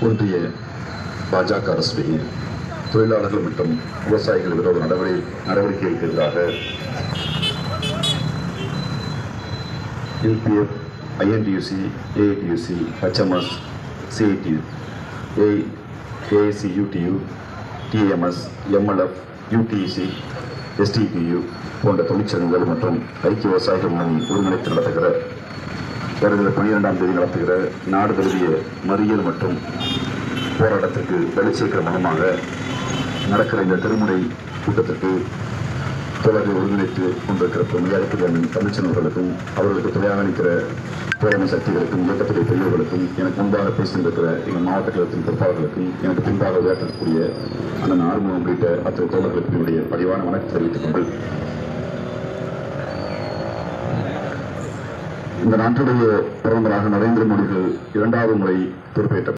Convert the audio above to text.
ஒன்றிய பாஜக அரசு தொழிலாளர்கள் மற்றும் விவசாயிகள் விரோத நடவடிக்கைகளுக்கு எதிராக LPF, INTUC, AITUC, HMS, CITU, AICCTU, DMS, MLF, UTEC, SDTU போன்ற தொழிற்சங்கங்கள் மற்றும் ஐக்கிய விவசாயிகள் முன்னணி ஒருங்கிணைத்து நடத்துகிற வருகிற 12ஆம் தேதி நடத்துகிற நாடு தழுவிய மறியல் மற்றும் போராட்டத்திற்கு வெளிச்சேர்க்கிற முகமாக நடக்கிற இந்த திருமுறை கூட்டத்திற்கு தோழர்கள் ஒருங்கிணைத்து கொண்டிருக்கிற மரியாதைக்குரிய தமிழ்ச்சனவர்களுக்கும் அவர்களுக்கு துணையாக நிற்கிற போராட்ட சக்திகளுக்கும் இயக்கத்துடைய பெரியவர்களுக்கும் எனக்கு முன்பாக பேசியிருக்கிற எங்கள் மாவட்ட கழகத்தின் பொறுப்பாளர்களுக்கும் எனக்கு பின்பாக உரையாற்றக்கூடிய அண்ணன் ஆறுமுகம் உள்ளிட்ட அத்தனை தோழர்களுக்கும் என்னுடைய பணிவான வணக்கம் தெரிவித்துக் கொண்டு இந்த நாட்டுடைய பிரதமராக நரேந்திர மோடிகள் 2வது முறை பொறுப்பேற்ற